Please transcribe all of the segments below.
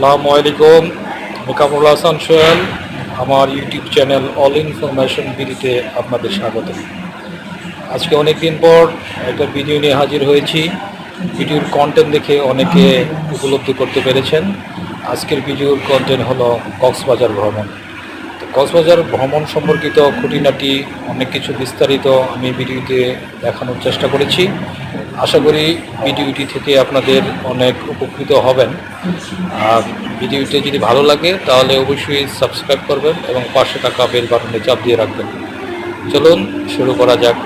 আসসালামু আলাইকুম। আমি কামরুল হাসান সোহেল। আমার ইউটিউব চ্যানেল অল ইনফরমেশন বিডিতে আপনাদের স্বাগত। আজকে অনেক দিন পর একটা ভিডিও নিয়ে হাজির হয়েছি। ভিডিওর কন্টেন্ট দেখে অনেকে উপলব্ধি করতে পেরেছেন। আজকের ভিডিওর কন্টেন্ট হলো কক্সবাজার ভ্রমণ। তো কক্সবাজার ভ্রমণ সম্পর্কিত খুঁটিনাটি অনেক কিছু বিস্তারিত আমি ভিডিওতে দেখানোর চেষ্টা করেছি। আশা করি ভিডিওটি থেকে আপনাদের অনেক উপকৃত হবেন। আর ভিডিওটি যদি ভালো লাগে তাহলে অবশ্যই সাবস্ক্রাইব করবেন এবং পাশে থাকা বেল বাটনে চাপ দিয়ে রাখবেন। চলুন শুরু করা যাক।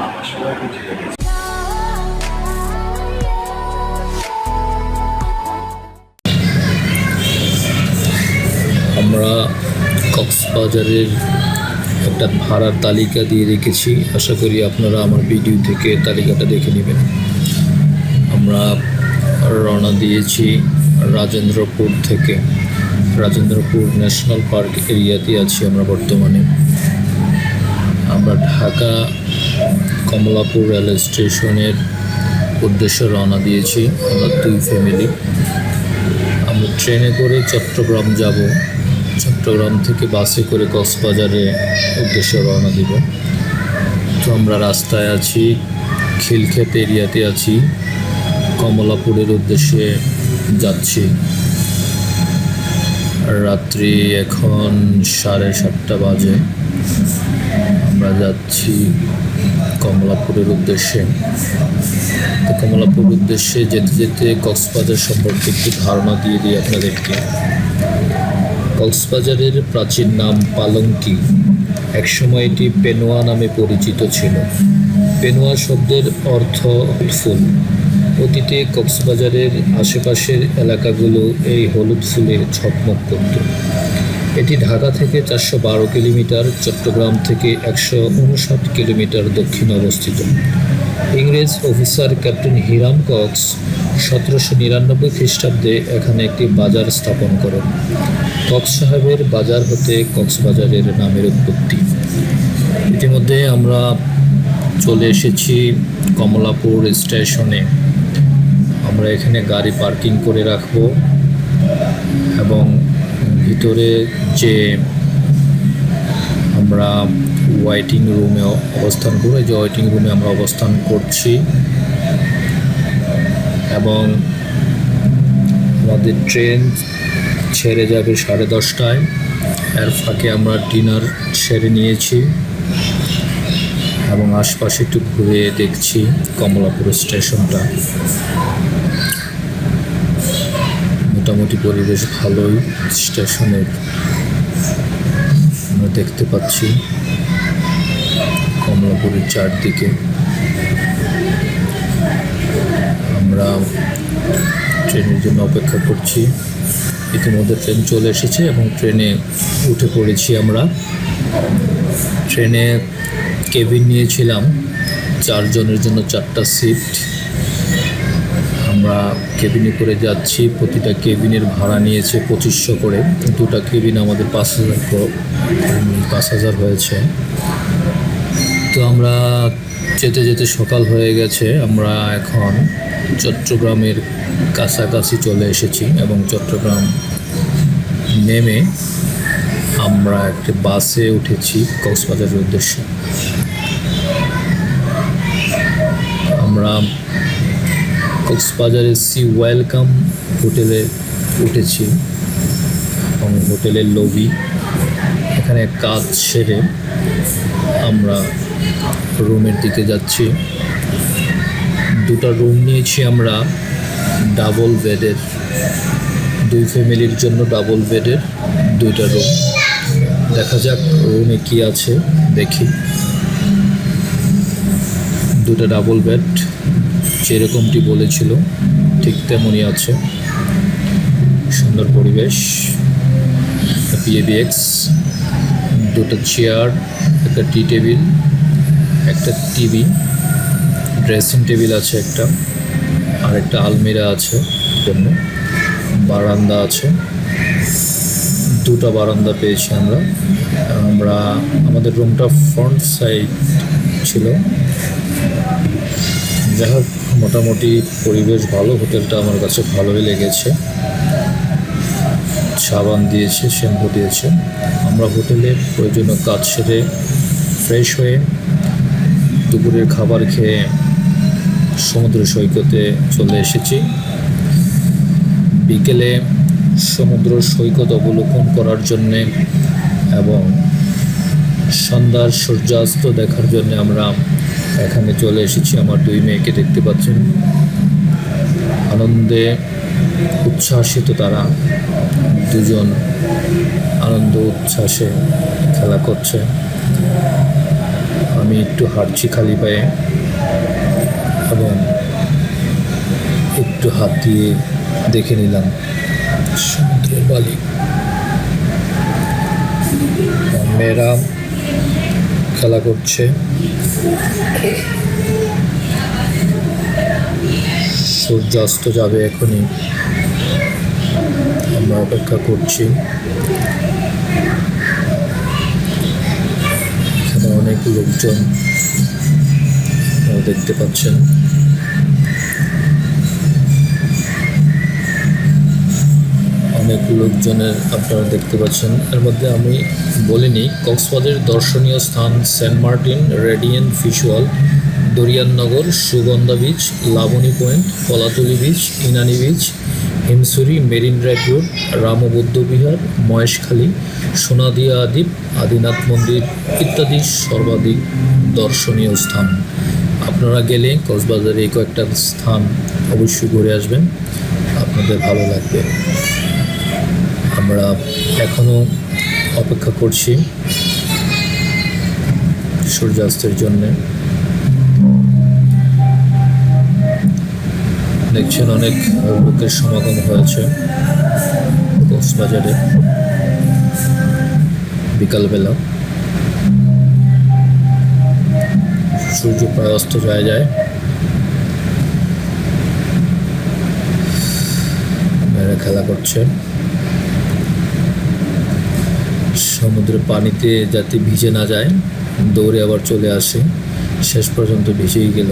আমরা কক্সবাজারের একটা ভাড়ার তালিকা দিয়ে রেখেছি। আশা করি আপনারা আমার ভিডিও থেকে তালিকাটা দেখে নেবেন। আমরা রওনা দিয়েছি রাজেন্দ্রপুর থেকে। রাজেন্দ্রপুর ন্যাশনাল পার্ক এরিয়াতে আছি আমরা বর্তমানে। আমরা ঢাকা কমলাপুর রেল স্টেশনের উদ্দেশ্যে রওনা দিয়েছি। আমরা 2 ফ্যামিলি। আমরা ট্রেনে করে চট্টগ্রাম যাব। চট্টগ্রাম থেকে বাসে করে কক্সবাজারে উদ্দেশ্যে রওনা দিব। তো আমরা রাস্তায় আছি, খিলক্ষেত এরিয়াতে আছি, কমলাপুরের উদ্দেশ্যে যাচ্ছি। রাত্রি এখন 7:30 বাজে। আমরা যাচ্ছি কমলাপুরের উদ্দেশ্যে। তো কমলাপুর উদ্দেশ্যে যেতে যেতে কক্সবাজার সম্পর্কে একটু ধারণা দিয়ে দিই আপনাদেরকে। কক্সবাজারের প্রাচীন নাম পালঙ্কি। একসময় এটি পেনোয়া নামে পরিচিত ছিল। পেনোয়া শব্দের অর্থ ফুল। অতীতে কক্সবাজারের আশেপাশের এলাকাগুলো এই হলুদ ফুলে ঝকমক করত। এটি ঢাকা থেকে 412 কিলোমিটার, চট্টগ্রাম থেকে 159 কিলোমিটার দক্ষিণে অবস্থিত। ইংরেজ অফিসার ক্যাপ্টেন হিরাম কক্স 1799 খ্রিস্টাব্দে এখানে একটি বাজার স্থাপন করেন। কক্স সাহেবের বাজার হতে কক্সবাজারের নামের উৎপত্তি। ইতিমধ্যে আমরা চলে এসেছি কমলাপুর স্টেশনে। আমরা এখানে গাড়ি পার্কিং করে রাখব এবং ভিতরে যে আমরা ওয়েটিং রুমে অবস্থান করব, যে ওয়েটিং রুমে আমরা অবস্থান করছি এবং আমাদের ট্রেন ছেড়ে যাবে 10:30টায়। এর ফাঁকে আমরা ডিনার সেরে নিয়েছি এবং আশপাশে একটু ঘুরে দেখছি কমলাপুর স্টেশনটা। মোটামুটি পরিবেশ ভালোই স্টেশনের। আমরা দেখতে পাচ্ছি কমলাপুরের চারদিকে। আমরা ট্রেনের জন্য অপেক্ষা করছি। ইতিমধ্যে ট্রেন চলে এসেছে এবং ট্রেনে উঠে পড়েছি আমরা। ট্রেনে কেবিন নিয়েছিলাম 4 জনের জন্য 4টা সিট। আমরা কেবিনে করে যাচ্ছি। প্রতিটা কেবিনের ভাড়া নিয়েছে 2500 করে। 2টা কেবিন আমাদের 5000 হয়েছে। তো আমরা যেতে যেতে সকাল হয়ে গেছে। আমরা এখন চট্টগ্রামের কাছাকাছি চলে এসেছি এবং চট্টগ্রাম নেমে আমরা একটা বাসে উঠেছি কক্সবাজারের উদ্দেশ্যে। আমরা কক্সবাজারের সি ওয়েলকাম হোটেলে উঠেছি এবং হোটেলের লবি। এখানে কাজ সেরে আমরা রুমের দিকে যাচ্ছি। 2টা রুম নিয়েছি আমরা ডাবল বেডের। 2 ফ্যামিলির জন্য ডাবল বেডের 2টা রুম। দেখা যাক রুমে কি আছে, দেখি। 2টা ডাবল বেড, যেরকমটি বলেছিল ঠিক তেমনই আছে। সুন্দর পরিবেশ। PABX, 2টা চেয়ার, একটা টি টেবিল, একটা টিভি, ড্রেসিং টেবিল আছে একটা, আর একটা আলমিরা আছে জন্য। বারান্দা আছে, 2টা বারান্দা পেয়েছি আমরা। আমাদের রুমটা ফ্রন্ট সাইড ছিল। যাই হোক, মোটামুটি পরিবেশ ভালো। হোটেলটা আমার কাছে ভালোই লেগেছে। সাবান দিয়েছে, শ্যাম্পু দিয়েছে। আমরা হোটেলে প্রয়োজনীয় কাজ সেরে ফ্রেশ হয়ে দুপুরের খাবার খেয়ে সমুদ্র সৈকতে চলে এসেছি। বিকেলে সমুদ্র সৈকত অবলোকন করার জন্যে এবং সন্ধ্যার সূর্যাস্ত দেখার জন্য আমরা এখানে চলে এসেছি। আমার দুই মেয়েকে দেখতে পাচ্ছেন, আনন্দে উচ্ছ্বাসিত তারা দুজন আনন্দ উচ্ছ্বাসে খেলা করছে। আমি একটু হাঁটছি খালি পায়ে এবং একটু হাত দিয়ে দেখে নিলাম সমুদ্রের বালি। মেয়েরা খেলা করছে, সূর্যাস্ত যাবে এখনই, আমরা অপেক্ষা করছি। এখানে অনেক লোকজন দেখতে পাচ্ছেন। অনেক লোকজনের আপনারা দেখতে পাচ্ছেন। এর মধ্যে আমি বলিনি, কক্সবাজারের দর্শনীয় স্থান Saint Martin, radiant fish wall, Dariyanagar, Sugandha beach, Laboni point, Kolatoli beach, Inani beach, Himchari, marine drive road, Rambauddha Bihar, Maheshkhali, Sonadia দ্বীপ, আদিনাথ মন্দির ইত্যাদি সর্বাধিক দর্শনীয় স্থান। আপনারা গেলে কক্সবাজারে এই কয়েকটা স্থান অবশ্যই ঘুরে আসবেন, আপনাদের ভালো লাগবে। আমরা এখনও অপেক্ষা করছি সূর্যাস্তের জন্যে। দেখছেন অনেক লোকের সমাগম হয়েছে কক্সবাজারে বিকালবেলা। সূর্য প্রায় অস্ত যায়। মেয়েরা খেলা করছে। সমুদ্রের পানিতে যাতে ভিজে না যায়, দৌড়ে আবার চলে আসে, শেষ পর্যন্ত ভিজেই গেল।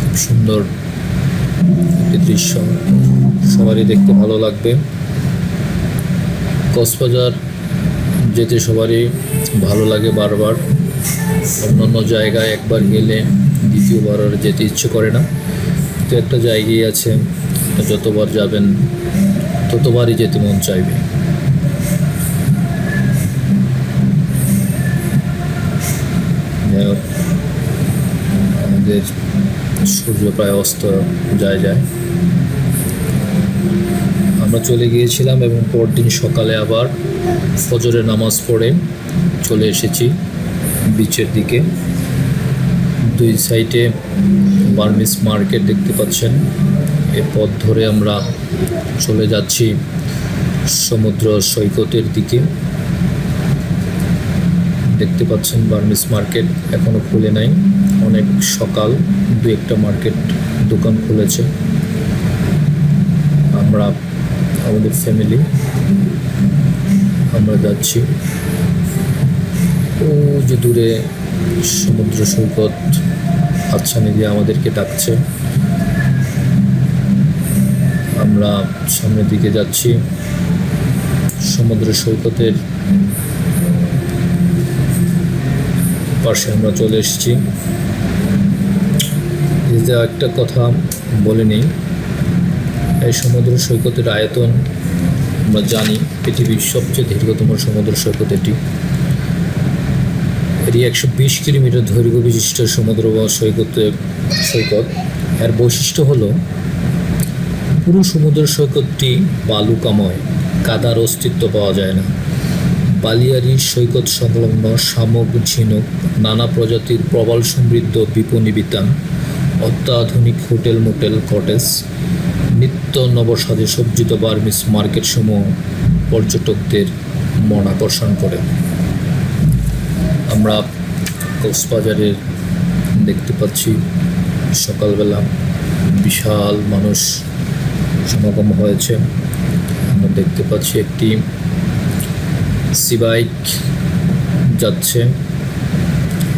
খুব সুন্দর একটি দৃশ্য, সবারই দেখতে ভালো লাগবে। কক্সবাজার যেতে সবারই ভালো লাগে বারবার। অন্যান্য জায়গায় একবার গেলে দ্বিতীয়বার আর যেতে ইচ্ছে করে না, তো একটা জায়গায় আছে যতবার যাবেন ততবারই যেতে মন চাইবে। যাই হোক, আমাদের সূর্য প্রায় অস্ত যায়। আমরা চলে গিয়েছিলাম এবং পরদিন সকালে আবার ফজরের নামাজ পড়ে চলে এসেছি বিচের দিকে। দুই সাইডে বার্মিস মার্কেট দেখতে পাচ্ছেন। এ পথ ধরে আমরা চলে যাচ্ছি সমুদ্র সৈকতের দিকে। দেখতে পাচ্ছেন বার্মিস মার্কেট এখনও খুলে নাই, অনেক সকাল, দু একটা মার্কেট দোকান খুলেছে। আমরা আমাদের ফ্যামিলি আমরা যাচ্ছি। ও যে দূরে সমুদ্র সৈকত আচ্ছানি দিয়ে আমাদেরকে ডাকছে। আমরা সামনের দিকে যাচ্ছি। সমুদ্র সৈকতের পাশে আমরা চলে এসেছি। একটা কথা বলে নিই, এই সমুদ্র সৈকতের আয়তন আমরা জানি পৃথিবীর সবচেয়ে দীর্ঘতম সমুদ্র সৈকত এটি। 120 কিলোমিটার দৈর্ঘ্য বিশিষ্ট সমুদ্র সৈকত। এর বৈশিষ্ট্য হলো পুরো সমুদ্র সৈকতটি বালুকাময়, কাদার অস্তিত্ব পাওয়া যায় না। বালিয়ারি সৈকত সংলগ্ন শামুক, ঝিনুক, নানা প্রজাতির প্রবাল সমৃদ্ধ বিপণী বিতান, অত্যাধুনিক হোটেল, মোটেল, কটেজ, নিত্য নবসাজে সজ্জিত বার্মিস মার্কেট সমূহ পর্যটকদের মন আকর্ষণ করে। আমরা কক্সবাজারের দেখতে পাচ্ছি সকালবেলা বিশাল মানুষ সমাগম হয়েছে। আমরা দেখতে পাচ্ছি একটি সি বাইক যাচ্ছে।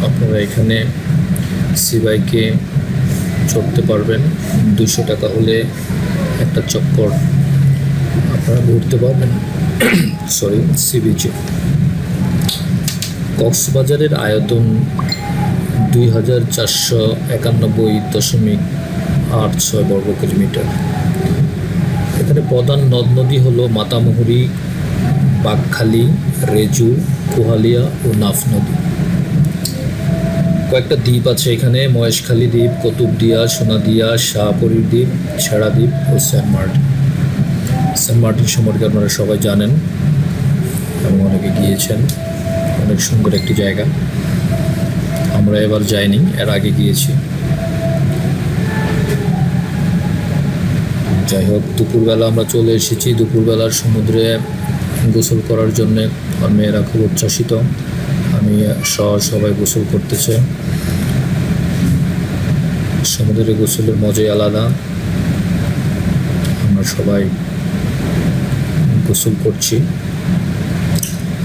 আপনারা এখানে সি বাইকে চড়তে পারবেন, 200 টাকা হলে একটা চক্কর আপনারা ঘুরতে পারবেন সরি সি বিচে। কক্সবাজারের আয়তন 2491.86 বর্গ কিলোমিটার। এখানে প্রধান নদ নদী হলো মাতামুহুরী, বাঘখালী, রেজু, কোহালিয়া ও নাফ নদী। কয়েকটা দ্বীপ আছে এখানে: মহেশখালী দ্বীপ, কুতুবদিয়া, সোনাদিয়া, শাহপরীর দ্বীপ, ছেড়া দ্বীপ ও সেন্ট মার্টিন। সেন্ট মার্টিন সম্পর্কে আপনারা সবাই জানেন এবং অনেকে গিয়েছেন। অনেক সুন্দর একটি জায়গা। আমরা এবার যাইনি, এর আগে গিয়েছি। যাই হোক, দুপুরবেলা আমরা চলে এসেছি। দুপুরবেলার সমুদ্রে গোসল করার জন্যে আর মেয়েরা খুব উচ্ছ্বাসিত। আমি সবাই গোসল করতেছে। সমুদ্রে গোসলের মজাই আলাদা। আমরা সবাই গোসল করছি।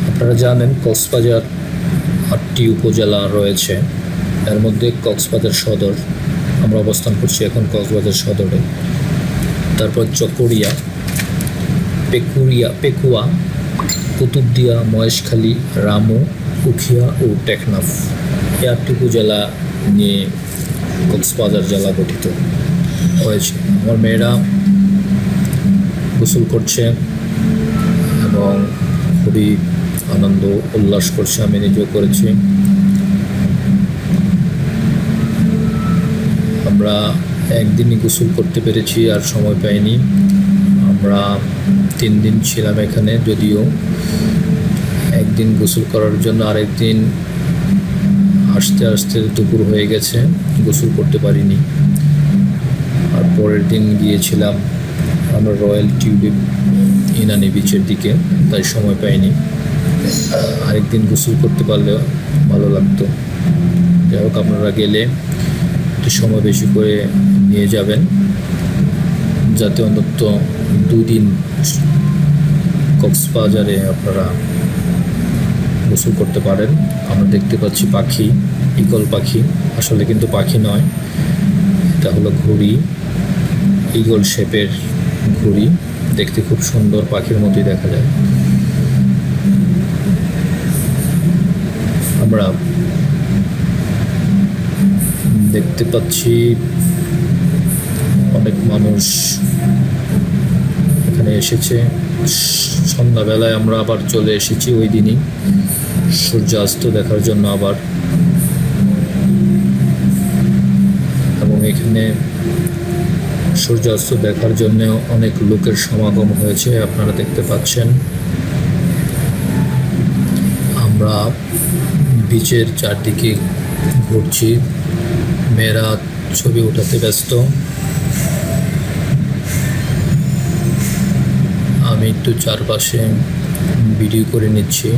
আপনারা জানেন কক্সবাজার 8টি উপজেলা রয়েছে, এর মধ্যে কক্সবাজার সদর। আমরা অবস্থান করছি এখন কক্সবাজার সদরে। তারপর চকরিয়া, পেকুয়া, কুতুবদিয়া, মহেশখালী, রামু, উখিয়া ও টেকনাফ, এই 8টি উপজেলা নিয়ে কক্সবাজার জেলা গঠিত হয়েছে। আমার মেয়েরা গোসল করছে এবং খুবই আনন্দ উল্লাস করছে। আমি নিজেও করেছি। আমরা একদিনই গোসল করতে পেরেছি, আর সময় পাইনি। আমরা 3 দিন ছিলাম এখানে, যদিও একদিন গোসল করার জন্য আরেকদিন আসতে আসতে দুপুর হয়ে গেছে, গোসল করতে পারিনি। আর পরের দিন গিয়েছিলাম আমরা রয়্যাল টিউলিপ ইনানি বিচের দিকে, তাই সময় পাইনি। আরেকদিন গোসল করতে পারলেও ভালো লাগতো। যাই হোক, আপনারা গেলে একটু সময় বেশি করে নিয়ে যাবেন, যাতে অন্তত 2 দিন কক্সবাজারে আপনারা গোসল করতে পারেন। আমরা দেখতে পাচ্ছি পাখি, ঈগল পাখি। আসলে কিন্তু পাখি নয়, এটা হলো ঘুড়ি, ঈগল শেপের ঘুড়ি। দেখতে খুব সুন্দর, পাখির মতোই দেখা যায়। আমরা দেখতে পাচ্ছি অনেক মানুষ এখানে এসেছে। সন্ধ্যাবেলায় আমরা আবার চলে এসেছি ওই দিনই সূর্যাস্ত দেখার জন্য আবার। এবং এখানে সূর্যাস্ত দেখার জন্য অনেক লোকের সমাগম হয়েছে, আপনারা দেখতে পাচ্ছেন। আমরা বিচের চারদিকে ঘুরছি, মেয়েরা ছবি ওঠাতে ব্যস্ত। আমি একটু চারপাশে ভিডিও করে নিচ্ছি।